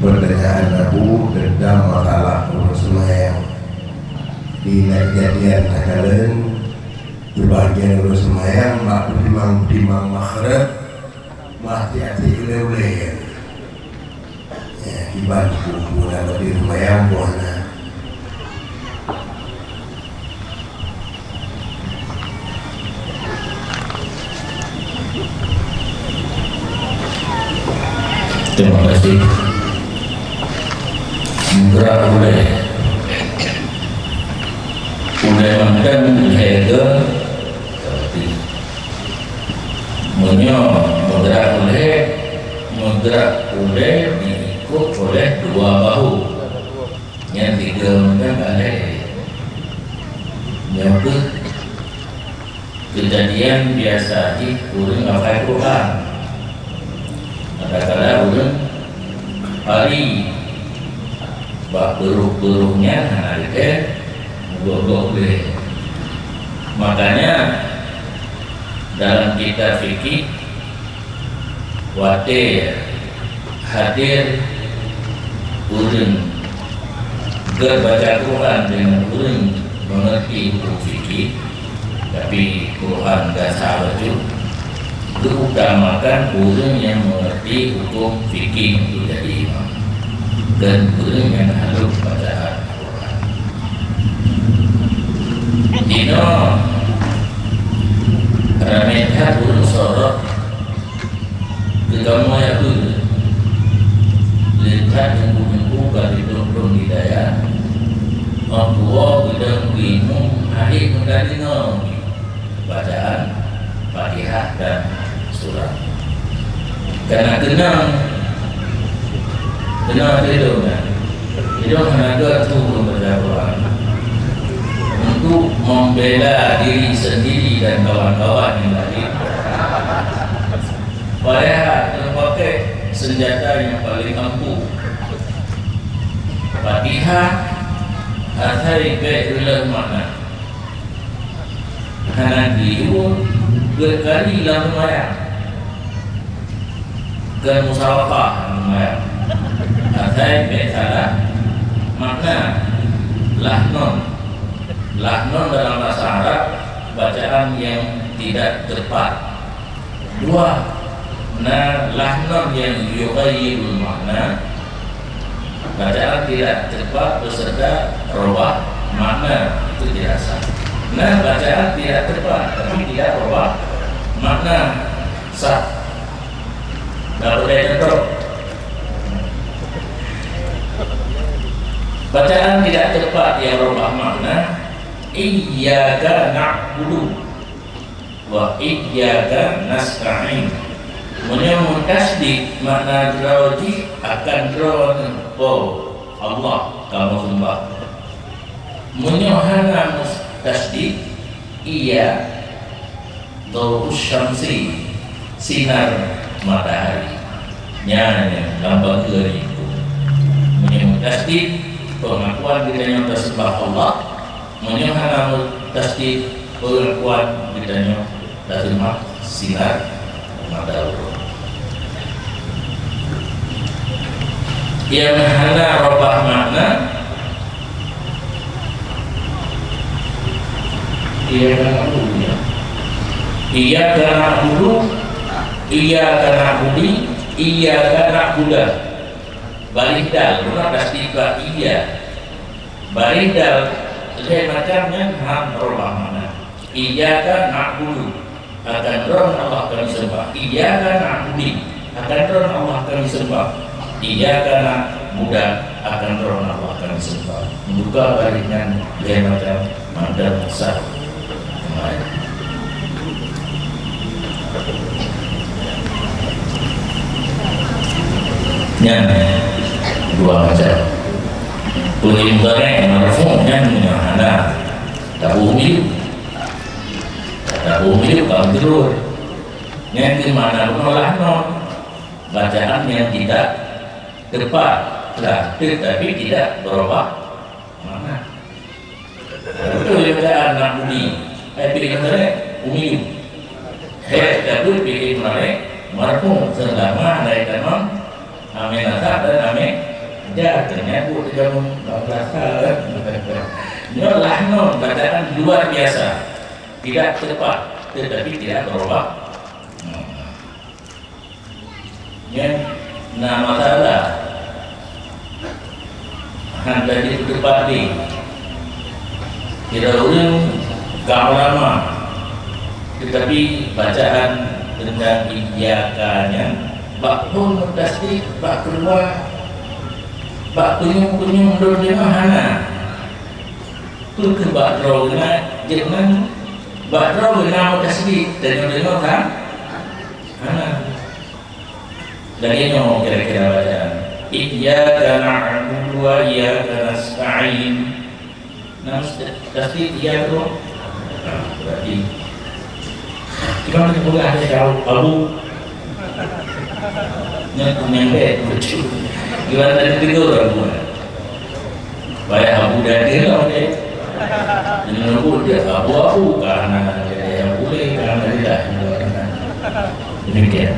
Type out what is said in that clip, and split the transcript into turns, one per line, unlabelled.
pertanyaan aku tentang masalah semayang di kejadian kalian berbagian urus semayang mak timang makhrib mati hati oleh ya dibantu mulai di semayang buana
terima kasih. Gerak boleh makan harga seperti bergerak boleh diikut oleh dua bahu yang tiga makan boleh yang kejadian biasa di kurang hafal Quran kadang-kadang kurang hari bak beruh-beruhnya harga boleh. Makanya dalam kitab fikih wate hadir urang baca Quran dengan urang mengerti hukum fikih tapi Quran gak salah juga diutamakan urang yang mengerti hukum fikih itu jadi imam dan urang yang harus bacaan Quran. Dino ramehat urang sorot ketemu ya dulu lihat yang buka di dong di daya membuat gedang bingung hari menjadi bacaan Fatihah dan surah karena kenang itu kan hidung tenaga itu membaca Quran untuk membela diri sendiri dan kawan-kawan yang lain padahal pakai senjata yang paling ampuh Fatihah athari ba'ilah makna karena dia berkali dalam lumayan ke musawakah lumayan athari ba'ilah makna lahnon dalam bahasa Arab bacaan yang tidak tepat dua lahnon yang yuqayyibul makna bacaan tidak tepat beserta robah makna itu tidak sah. Bacaan tidak tepat tapi tidak robah makna sah. Tidak boleh contoh. Bacaan tidak tepat yang robah makna iyyaka na'budu wa iyyaka nasta'in. Menyamun tasdik makna drawati akan drawan Allah kamu sembah. Menyohana tasdik iya dawu syamsi sinar matahari nyanya lambang itu. Menyamun tasdik pengakuan ditanya tersembah Allah. Menyohana tasdik pengakuan ditanya tersembah sinar matahari. Yang hana robah makna iya karena bulu iya karena budi iya karena buda balidal bukan tasdika iya balidal saya macamnya ham robah makna iya karena bulu akan roh Allah kami sembah iya karena budi akan roh Allah kami sembah iya karena mudah akan roh Allah akan sembah membuka baliknya dia macam mandar besar dua macam pelimutnya marfu'nya ada tabuhmi kalau terus yang dimana menolak bacaan yang tidak tepat terakhir tapi tidak berubah mana itu yang bacaan nabuni pilih mana umum tapi pilih mana marfu selama ada kanon ame nasab dan ame ternyata buat jam 14 tahun. Inilah non bacaan luar biasa, tidak tepat, tetapi tidak berubah. Yang nama masalah hendak ditepati tidak ulun gak lama, tetapi bacaan tentang iyyakanya bak pun pasti bak keluar bak kunyung dulu mana tu ke bak draw jangan bak draw nama tasbih dengar kan dari nyo kira-kira bacaan iyyaka na'budu wa iyyaka nasta'in. Nah, tasbih iya tu berarti gimana kita boleh ada jauh abu nyampe lucu gimana tadi tidur abu banyak abu dari lah deh menurut dia abu-abu karena dia yang boleh karena tidak demikian.